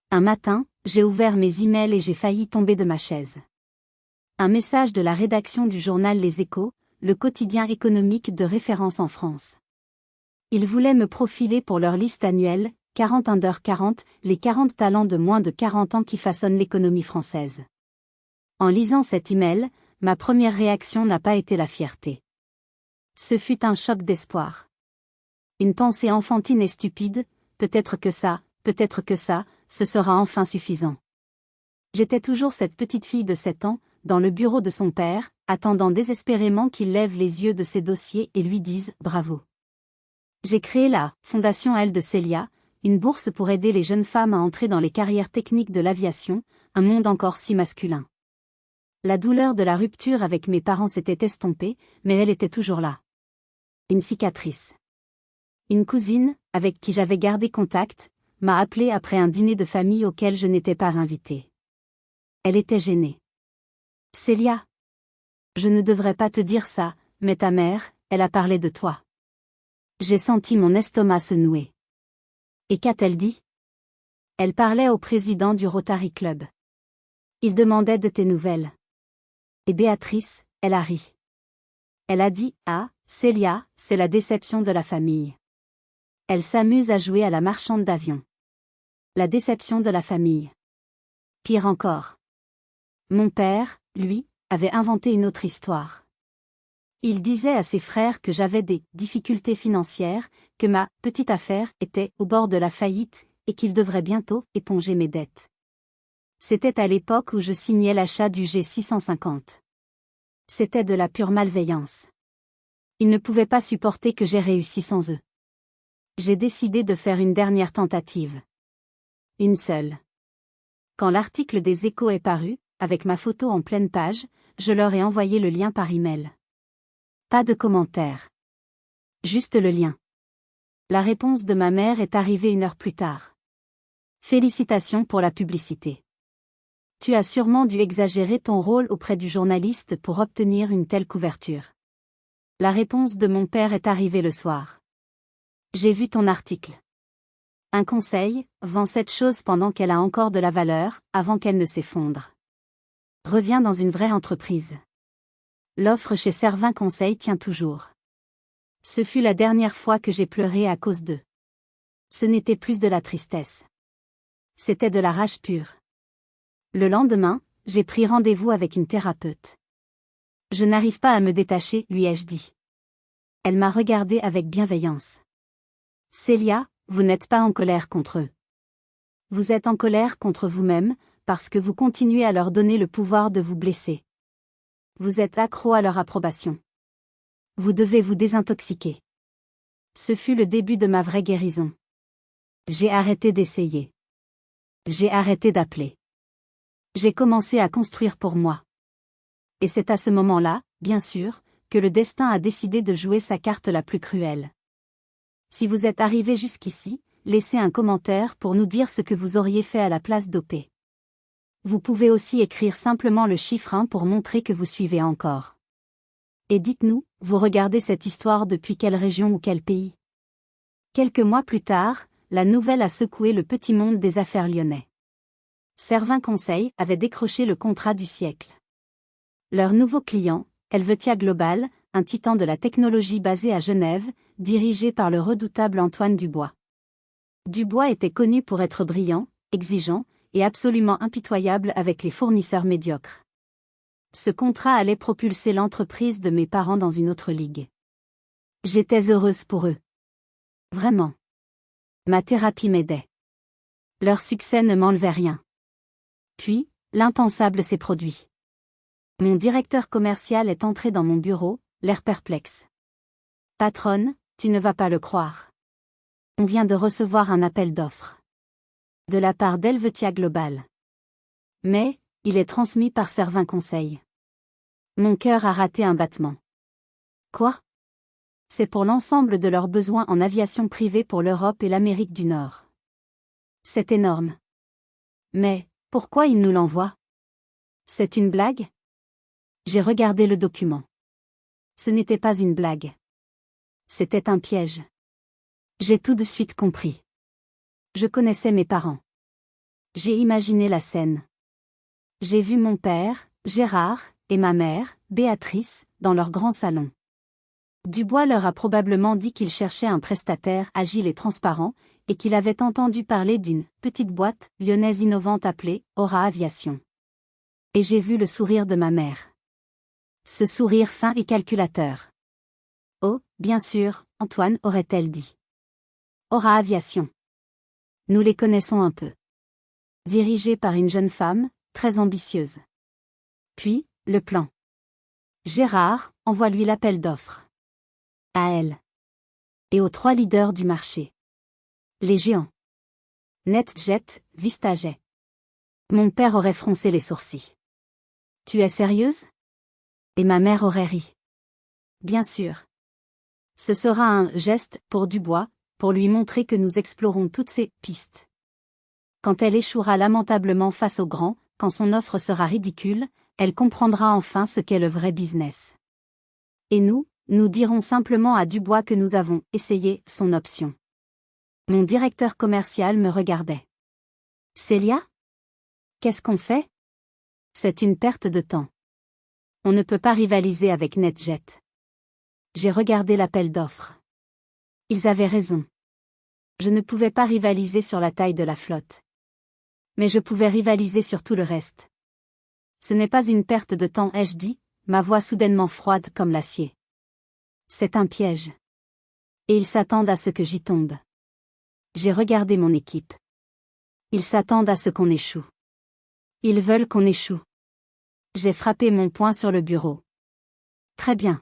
Un matin, j'ai ouvert mes emails et j'ai failli tomber de ma chaise. Un message de la rédaction du journal Les Échos, le quotidien économique de référence en France. Ils voulaient me profiler pour leur liste annuelle, 40 Under 40, les 40 talents de moins de 40 ans qui façonnent l'économie française. En lisant cet email, ma première réaction n'a pas été la fierté. Ce fut un choc d'espoir. Une pensée enfantine et stupide, peut-être que ça, ce sera enfin suffisant. J'étais toujours cette petite fille de 7 ans, dans le bureau de son père, attendant désespérément qu'il lève les yeux de ses dossiers et lui dise « Bravo ». J'ai créé la Fondation L de Célia, une bourse pour aider les jeunes femmes à entrer dans les carrières techniques de l'aviation, un monde encore si masculin. La douleur de la rupture avec mes parents s'était estompée, mais elle était toujours là. Une cicatrice. Une cousine, avec qui j'avais gardé contact, m'a appelée après un dîner de famille auquel je n'étais pas invitée. Elle était gênée. « Célia. Je ne devrais pas te dire ça, mais ta mère, elle a parlé de toi. » J'ai senti mon estomac se nouer. Et qu'a-t-elle dit? Elle parlait au président du Rotary Club. Il demandait de tes nouvelles. Et Béatrice, elle a ri. Elle a dit « Ah, Célia, c'est la déception de la famille. » Elle s'amuse à jouer à la marchande d'avion. La déception de la famille. Pire encore. Mon père, lui, avait inventé une autre histoire. Il disait à ses frères que j'avais des difficultés financières, que ma petite affaire était au bord de la faillite, et qu'il devrait bientôt éponger mes dettes. C'était à l'époque où je signais l'achat du G650. C'était de la pure malveillance. Ils ne pouvaient pas supporter que j'ai réussi sans eux. J'ai décidé de faire une dernière tentative. Une seule. Quand l'article des Échos est paru, avec ma photo en pleine page, je leur ai envoyé le lien par email. Pas de commentaire. Juste le lien. La réponse de ma mère est arrivée 1 heure plus tard. Félicitations pour la publicité. Tu as sûrement dû exagérer ton rôle auprès du journaliste pour obtenir une telle couverture. La réponse de mon père est arrivée le soir. J'ai vu ton article. Un conseil, vends cette chose pendant qu'elle a encore de la valeur, avant qu'elle ne s'effondre. Reviens dans une vraie entreprise. L'offre chez Servin Conseil tient toujours. Ce fut la dernière fois que j'ai pleuré à cause d'eux. Ce n'était plus de la tristesse. C'était de la rage pure. Le lendemain, j'ai pris rendez-vous avec une thérapeute. Je n'arrive pas à me détacher, lui ai-je dit. Elle m'a regardé avec bienveillance. Célia, vous n'êtes pas en colère contre eux. Vous êtes en colère contre vous-même, parce que vous continuez à leur donner le pouvoir de vous blesser. Vous êtes accro à leur approbation. Vous devez vous désintoxiquer. Ce fut le début de ma vraie guérison. J'ai arrêté d'essayer. J'ai arrêté d'appeler. J'ai commencé à construire pour moi. Et c'est à ce moment-là, bien sûr, que le destin a décidé de jouer sa carte la plus cruelle. Si vous êtes arrivé jusqu'ici, laissez un commentaire pour nous dire ce que vous auriez fait à la place d'OP. Vous pouvez aussi écrire simplement le chiffre 1 pour montrer que vous suivez encore. Et dites-nous, vous regardez cette histoire depuis quelle région ou quel pays? Quelques mois plus tard, la nouvelle a secoué le petit monde des affaires lyonnais. Servin Conseil avait décroché le contrat du siècle. Leur nouveau client, Helvetia Global, un titan de la technologie basé à Genève, dirigé par le redoutable Antoine Dubois. Dubois était connu pour être brillant, exigeant, et absolument impitoyable avec les fournisseurs médiocres. Ce contrat allait propulser l'entreprise de mes parents dans une autre ligue. J'étais heureuse pour eux. Vraiment. Ma thérapie m'aidait. Leur succès ne m'enlevait rien. Puis, l'impensable s'est produit. Mon directeur commercial est entré dans mon bureau, l'air perplexe. « Patronne, tu ne vas pas le croire. On vient de recevoir un appel d'offres. De la part d'Helvetia Global. Mais, il est transmis par Servin Conseil. » Mon cœur a raté un battement. Quoi? C'est pour l'ensemble de leurs besoins en aviation privée pour l'Europe et l'Amérique du Nord. C'est énorme. Mais, pourquoi ils nous l'envoient? C'est une blague? J'ai regardé le document. Ce n'était pas une blague. C'était un piège. J'ai tout de suite compris. Je connaissais mes parents. J'ai imaginé la scène. J'ai vu mon père, Gérard, et ma mère, Béatrice, dans leur grand salon. Dubois leur a probablement dit qu'il cherchait un prestataire agile et transparent, et qu'il avait entendu parler d'une petite boîte lyonnaise innovante appelée Aura Aviation. Et j'ai vu le sourire de ma mère. Ce sourire fin et calculateur. Oh, bien sûr, Antoine, aurait-elle dit. Aura Aviation. Nous les connaissons un peu. Dirigée par une jeune femme, très ambitieuse. Puis, le plan. Gérard, envoie-lui l'appel d'offres. À elle. Et aux 3 leaders du marché. Les géants. NetJet, Vistajet. Mon père aurait froncé les sourcils. Tu es sérieuse? Et ma mère aurait ri. Bien sûr. Ce sera un geste pour Dubois, pour lui montrer que nous explorons toutes ces pistes. Quand elle échouera lamentablement face au grand, quand son offre sera ridicule, elle comprendra enfin ce qu'est le vrai business. Et nous dirons simplement à Dubois que nous avons essayé son option. Mon directeur commercial me regardait. Célia? Qu'est-ce qu'on fait? C'est une perte de temps. On ne peut pas rivaliser avec NetJet. J'ai regardé l'appel d'offres. Ils avaient raison. Je ne pouvais pas rivaliser sur la taille de la flotte. Mais je pouvais rivaliser sur tout le reste. Ce n'est pas une perte de temps, ai-je dit, ma voix soudainement froide comme l'acier. C'est un piège. Et ils s'attendent à ce que j'y tombe. J'ai regardé mon équipe. Ils s'attendent à ce qu'on échoue. Ils veulent qu'on échoue. J'ai frappé mon poing sur le bureau. Très bien.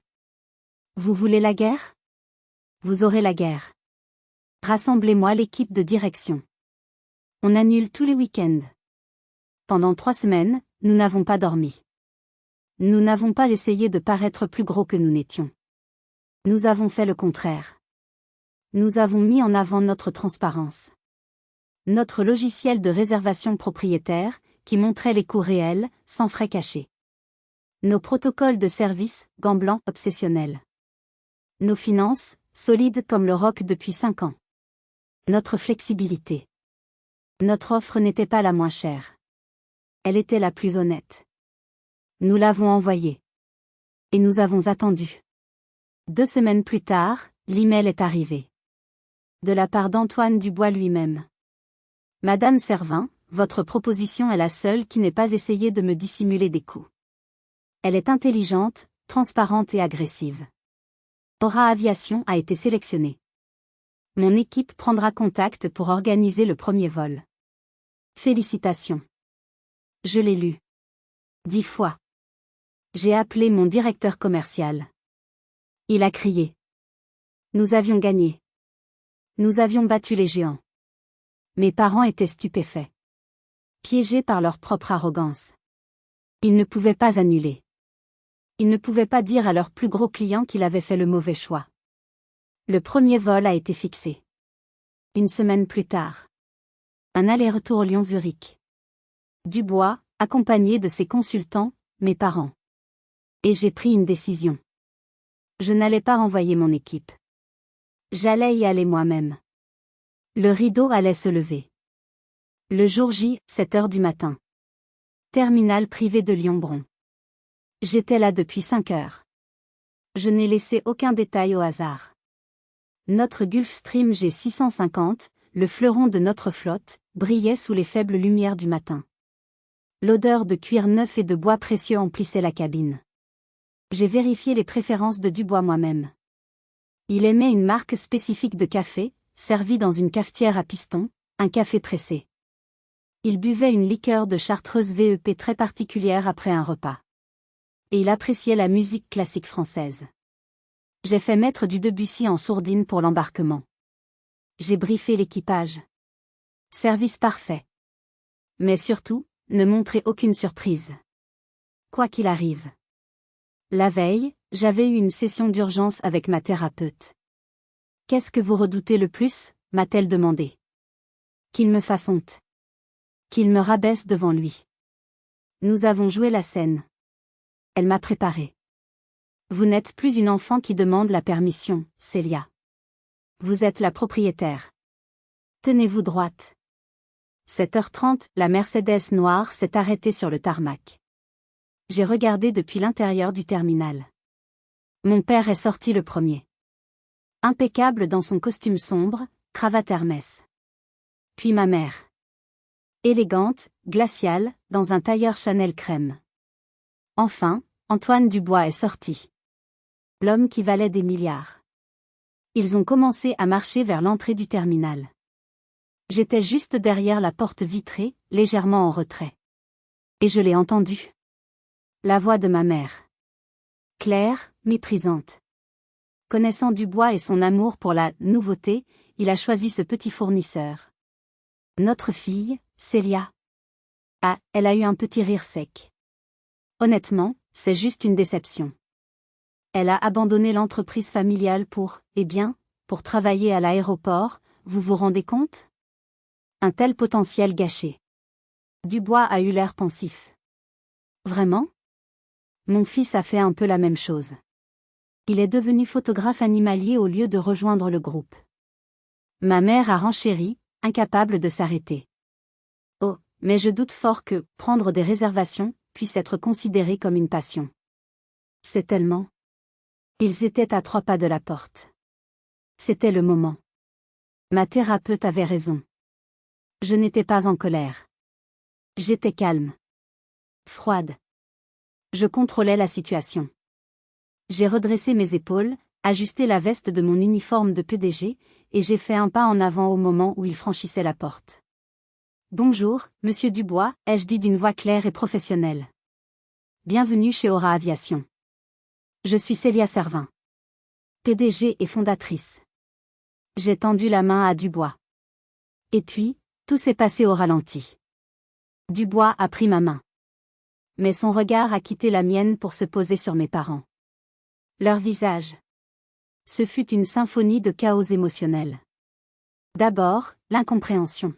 Vous voulez la guerre? Vous aurez la guerre. Rassemblez-moi l'équipe de direction. On annule tous les week-ends. Pendant 3 semaines, nous n'avons pas dormi. Nous n'avons pas essayé de paraître plus gros que nous n'étions. Nous avons fait le contraire. Nous avons mis en avant notre transparence. Notre logiciel de réservation propriétaire, qui montrait les coûts réels, sans frais cachés. Nos protocoles de service, gants blancs obsessionnels. Nos finances, solides comme le roc depuis 5 ans. Notre flexibilité. Notre offre n'était pas la moins chère. Elle était la plus honnête. Nous l'avons envoyée. Et nous avons attendu. 2 semaines plus tard, l'email est arrivé. De la part d'Antoine Dubois lui-même. Madame Servin, votre proposition est la seule qui n'ait pas essayé de me dissimuler des coups. Elle est intelligente, transparente et agressive. Aura Aviation a été sélectionnée. Mon équipe prendra contact pour organiser le premier vol. Félicitations. Je l'ai lu. 10 fois. J'ai appelé mon directeur commercial. Il a crié. Nous avions gagné. Nous avions battu les géants. Mes parents étaient stupéfaits. Piégés par leur propre arrogance. Ils ne pouvaient pas annuler. Ils ne pouvaient pas dire à leur plus gros client qu'il avait fait le mauvais choix. Le premier vol a été fixé. 1 semaine plus tard. Un aller-retour Lyon-Zurich. Dubois, accompagné de ses consultants, mes parents. Et j'ai pris une décision. Je n'allais pas renvoyer mon équipe. J'allais y aller moi-même. Le rideau allait se lever. Le jour J, 7 heures du matin. Terminal privé de Lyon-Bron. J'étais là depuis 5 heures. Je n'ai laissé aucun détail au hasard. Notre Gulfstream G650, le fleuron de notre flotte, brillait sous les faibles lumières du matin. L'odeur de cuir neuf et de bois précieux emplissait la cabine. J'ai vérifié les préférences de Dubois moi-même. Il aimait une marque spécifique de café, servi dans une cafetière à piston, un café pressé. Il buvait une liqueur de chartreuse VEP très particulière après un repas. Et il appréciait la musique classique française. J'ai fait mettre du Debussy en sourdine pour l'embarquement. J'ai briefé l'équipage. Service parfait. Mais surtout, ne montrez aucune surprise. Quoi qu'il arrive. La veille, j'avais eu une session d'urgence avec ma thérapeute. Qu'est-ce que vous redoutez le plus, m'a-t-elle demandé. Qu'il me fasse honte. Qu'il me rabaisse devant lui. Nous avons joué la scène. Elle m'a préparé. Vous n'êtes plus une enfant qui demande la permission, Célia. Vous êtes la propriétaire. Tenez-vous droite. 7h30, la Mercedes noire s'est arrêtée sur le tarmac. J'ai regardé depuis l'intérieur du terminal. Mon père est sorti le premier. Impeccable dans son costume sombre, cravate Hermès. Puis ma mère. Élégante, glaciale, dans un tailleur Chanel crème. Enfin, Antoine Dubois est sorti. L'homme qui valait des milliards. Ils ont commencé à marcher vers l'entrée du terminal. J'étais juste derrière la porte vitrée, légèrement en retrait. Et je l'ai entendu. La voix de ma mère. Claire, méprisante. Connaissant Dubois et son amour pour la nouveauté, il a choisi ce petit fournisseur. Notre fille, Célia. Ah, elle a eu un petit rire sec. Honnêtement, c'est juste une déception. Elle a abandonné l'entreprise familiale pour travailler à l'aéroport, vous vous rendez compte? Un tel potentiel gâché. Dubois a eu l'air pensif. Vraiment? Mon fils a fait un peu la même chose. Il est devenu photographe animalier au lieu de rejoindre le groupe. Ma mère a renchéri, incapable de s'arrêter. Oh, mais je doute fort que prendre des réservations puisse être considéré comme une passion. C'est tellement. Ils étaient à 3 pas de la porte. C'était le moment. Ma thérapeute avait raison. Je n'étais pas en colère. J'étais calme. Froide. Je contrôlais la situation. J'ai redressé mes épaules, ajusté la veste de mon uniforme de PDG, et j'ai fait un pas en avant au moment où il franchissait la porte. Bonjour, monsieur Dubois, ai-je dit d'une voix claire et professionnelle. Bienvenue chez Aura Aviation. Je suis Célia Servin. PDG et fondatrice. J'ai tendu la main à Dubois. Et puis, tout s'est passé au ralenti. Dubois a pris ma main. Mais son regard a quitté la mienne pour se poser sur mes parents. Leur visage. Ce fut une symphonie de chaos émotionnel. D'abord, l'incompréhension.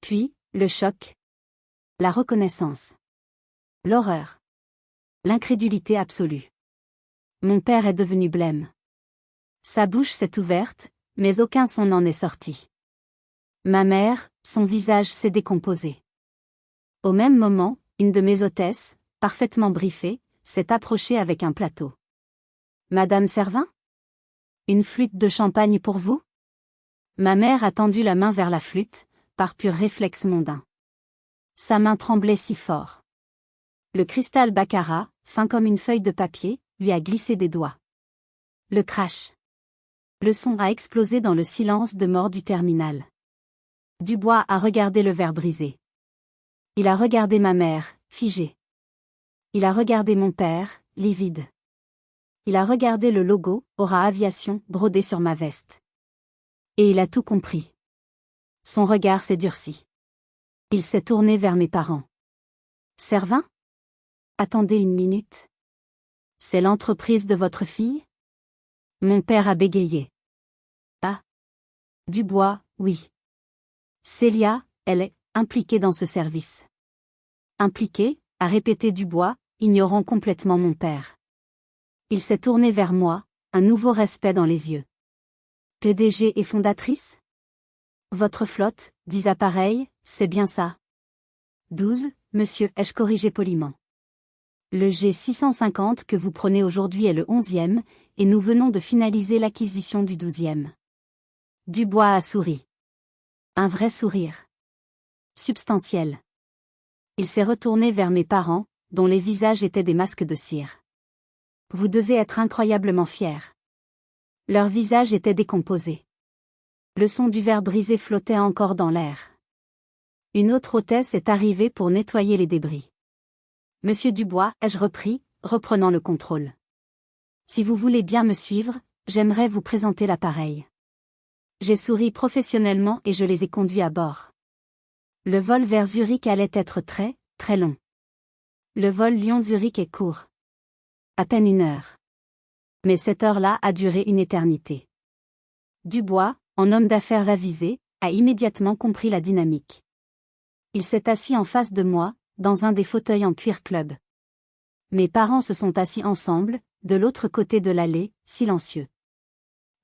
Puis, le choc. La reconnaissance. L'horreur. L'incrédulité absolue. Mon père est devenu blême. Sa bouche s'est ouverte, mais aucun son n'en est sorti. Ma mère, son visage s'est décomposé. Au même moment, une de mes hôtesses, parfaitement briefée, s'est approchée avec un plateau. Madame Servin? Une flûte de champagne pour vous? Ma mère a tendu la main vers la flûte, par pur réflexe mondain. Sa main tremblait si fort. Le cristal baccarat, fin comme une feuille de papier, lui a glissé des doigts. Le crash. Le son a explosé dans le silence de mort du terminal. Dubois a regardé le verre brisé. Il a regardé ma mère, figée. Il a regardé mon père, livide. Il a regardé le logo, Aura Aviation, brodé sur ma veste. Et il a tout compris. Son regard s'est durci. Il s'est tourné vers mes parents. Servin? Attendez une minute. C'est l'entreprise de votre fille? Mon père a bégayé. Ah. Dubois, oui. Célia, elle est impliquée dans ce service. Impliquée, a répété Dubois, ignorant complètement mon père. Il s'est tourné vers moi, un nouveau respect dans les yeux. PDG et fondatrice? Votre flotte, 10 appareils, c'est bien ça. 12, monsieur, ai-je corrigé poliment. Le G650 que vous prenez aujourd'hui est le 11e, et nous venons de finaliser l'acquisition du 12e. Dubois a souri. Un vrai sourire. Substantiel. Il s'est retourné vers mes parents, dont les visages étaient des masques de cire. Vous devez être incroyablement fiers. Leurs visages étaient décomposés. Le son du verre brisé flottait encore dans l'air. Une autre hôtesse est arrivée pour nettoyer les débris. Monsieur Dubois, ai-je repris, reprenant le contrôle. Si vous voulez bien me suivre, j'aimerais vous présenter l'appareil. J'ai souri professionnellement et je les ai conduits à bord. Le vol vers Zurich allait être très, très long. Le vol Lyon-Zurich est court. À peine 1 heure. Mais cette heure-là a duré une éternité. Dubois, en homme d'affaires avisé, a immédiatement compris la dynamique. Il s'est assis en face de moi, dans un des fauteuils en cuir club. Mes parents se sont assis ensemble, de l'autre côté de l'allée, silencieux.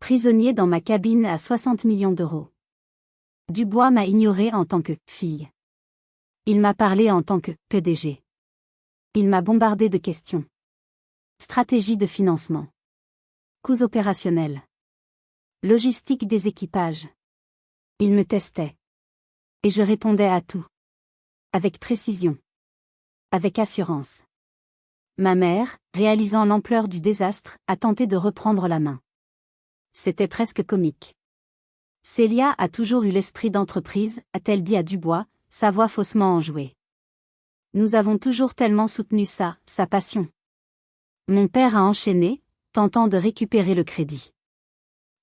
Prisonnier dans ma cabine à 60 millions d'euros. Dubois m'a ignoré en tant que fille. Il m'a parlé en tant que PDG. Il m'a bombardé de questions. Stratégie de financement. Coûts opérationnels. Logistique des équipages. Il me testait. Et je répondais à tout. Avec précision. Avec assurance. Ma mère, réalisant l'ampleur du désastre, a tenté de reprendre la main. C'était presque comique. Célia a toujours eu l'esprit d'entreprise, a-t-elle dit à Dubois, sa voix faussement enjouée. Nous avons toujours tellement soutenu ça, sa passion. Mon père a enchaîné, tentant de récupérer le crédit.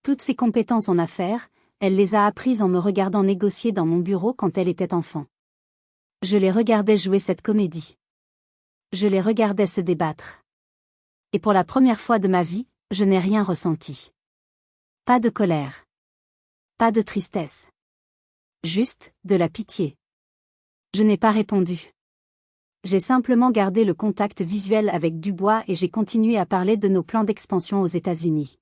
Toutes ses compétences en affaires, elle les a apprises en me regardant négocier dans mon bureau quand elle était enfant. Je les regardais jouer cette comédie. Je les regardais se débattre. Et pour la première fois de ma vie, je n'ai rien ressenti. Pas de colère. Pas de tristesse. Juste, de la pitié. Je n'ai pas répondu. J'ai simplement gardé le contact visuel avec Dubois et j'ai continué à parler de nos plans d'expansion aux États-Unis.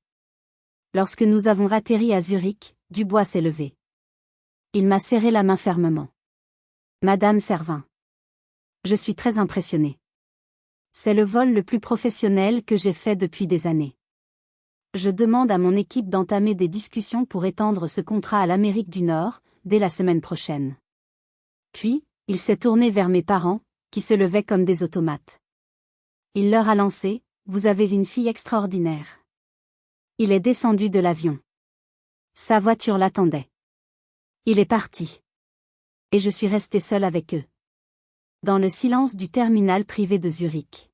Lorsque nous avons atterri à Zurich, Dubois s'est levé. Il m'a serré la main fermement. Madame Servin. Je suis très impressionnée. C'est le vol le plus professionnel que j'ai fait depuis des années. Je demande à mon équipe d'entamer des discussions pour étendre ce contrat à l'Amérique du Nord, dès la semaine prochaine. Puis, il s'est tourné vers mes parents, qui se levaient comme des automates. Il leur a lancé, « Vous avez une fille extraordinaire. » Il est descendu de l'avion. Sa voiture l'attendait. Il est parti. Et je suis restée seule avec eux. Dans le silence du terminal privé de Zurich.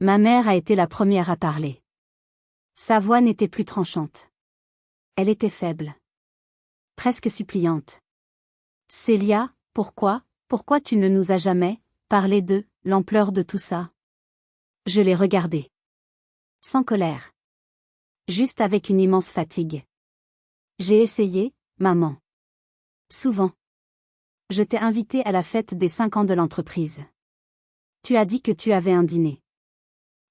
Ma mère a été la première à parler. Sa voix n'était plus tranchante. Elle était faible. Presque suppliante. Célia, pourquoi tu ne nous as jamais parlé de l'ampleur de tout ça? Je l'ai regardée. Sans colère. Juste avec une immense fatigue. J'ai essayé, maman. Souvent. Je t'ai invité à la fête des 5 ans de l'entreprise. Tu as dit que tu avais un dîner.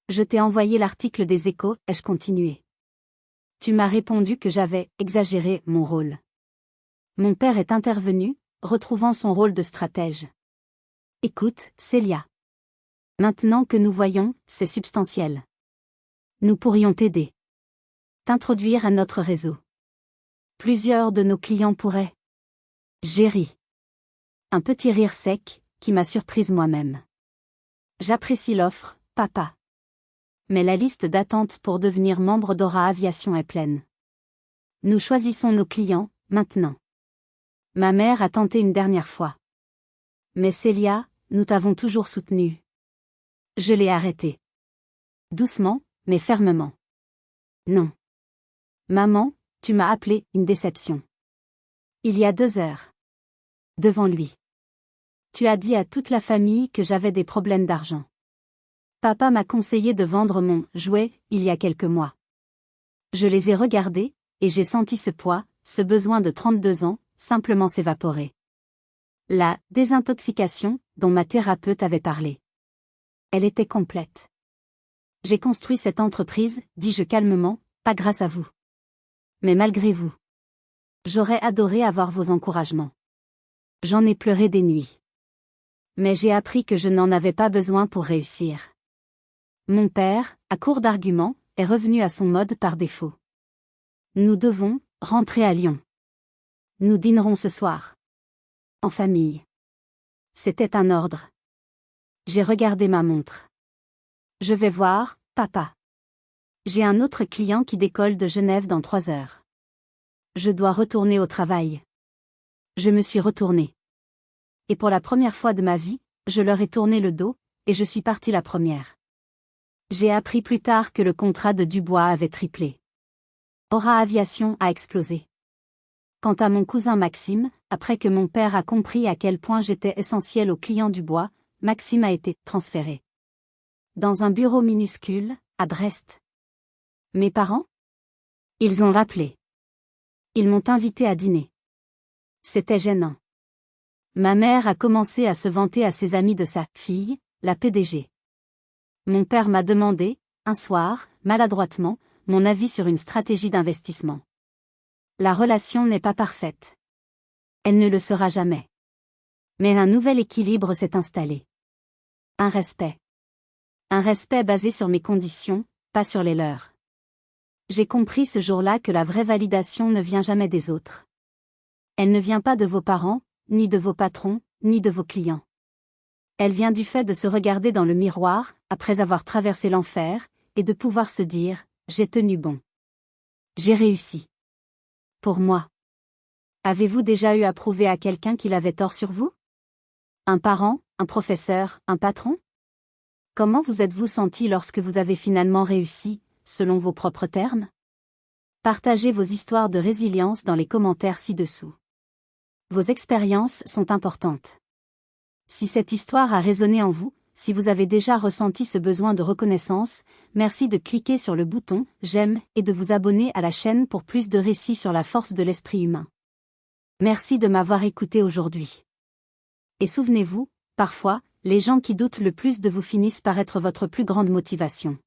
Je t'ai envoyé l'article des Échos, ai-je continué. Tu m'as répondu que j'avais exagéré mon rôle. Mon père est intervenu, retrouvant son rôle de stratège. Écoute, Célia. Maintenant que nous voyons, c'est substantiel. Nous pourrions t'aider. T'introduire à notre réseau. Plusieurs de nos clients pourraient. J'ai ri. Un petit rire sec, qui m'a surprise moi-même. J'apprécie l'offre, papa. Mais la liste d'attente pour devenir membre d'Aura Aviation est pleine. Nous choisissons nos clients, maintenant. Ma mère a tenté une dernière fois. Mais Célia, nous t'avons toujours soutenue. Je l'ai arrêtée. Doucement, mais fermement. Non. Maman, tu m'as appelé une déception. Il y a 2 heures. Devant lui. Tu as dit à toute la famille que j'avais des problèmes d'argent. Papa m'a conseillé de vendre mon jouet, il y a quelques mois. Je les ai regardés, et j'ai senti ce poids, ce besoin de 32 ans, simplement s'évaporer. La désintoxication, dont ma thérapeute avait parlé. Elle était complète. J'ai construit cette entreprise, dis-je calmement, pas grâce à vous. Mais malgré vous. J'aurais adoré avoir vos encouragements. J'en ai pleuré des nuits. Mais j'ai appris que je n'en avais pas besoin pour réussir. Mon père, à court d'arguments, est revenu à son mode par défaut. Nous devons rentrer à Lyon. Nous dînerons ce soir. En famille. C'était un ordre. J'ai regardé ma montre. Je vais voir, papa. J'ai un autre client qui décolle de Genève dans 3 heures. Je dois retourner au travail. Je me suis retournée. Et pour la première fois de ma vie, je leur ai tourné le dos, et je suis partie la première. J'ai appris plus tard que le contrat de Dubois avait triplé. Aura Aviation a explosé. Quant à mon cousin Maxime, après que mon père a compris à quel point j'étais essentiel aux clients Dubois, Maxime a été transféré. Dans un bureau minuscule, à Brest. Mes parents? Ils ont rappelé. Ils m'ont invité à dîner. C'était gênant. Ma mère a commencé à se vanter à ses amis de sa fille, la PDG. Mon père m'a demandé, un soir, maladroitement, mon avis sur une stratégie d'investissement. La relation n'est pas parfaite. Elle ne le sera jamais. Mais un nouvel équilibre s'est installé. Un respect. Un respect basé sur mes conditions, pas sur les leurs. J'ai compris ce jour-là que la vraie validation ne vient jamais des autres. Elle ne vient pas de vos parents, ni de vos patrons, ni de vos clients. Elle vient du fait de se regarder dans le miroir, après avoir traversé l'enfer, et de pouvoir se dire, j'ai tenu bon. J'ai réussi. Pour moi. Avez-vous déjà eu à prouver à quelqu'un qu'il avait tort sur vous? Un parent, un professeur, un patron? Comment vous êtes-vous senti lorsque vous avez finalement réussi, selon vos propres termes? Partagez vos histoires de résilience dans les commentaires ci-dessous. Vos expériences sont importantes. Si cette histoire a résonné en vous, si vous avez déjà ressenti ce besoin de reconnaissance, merci de cliquer sur le bouton « J'aime » et de vous abonner à la chaîne pour plus de récits sur la force de l'esprit humain. Merci de m'avoir écouté aujourd'hui. Et souvenez-vous, parfois, les gens qui doutent le plus de vous finissent par être votre plus grande motivation.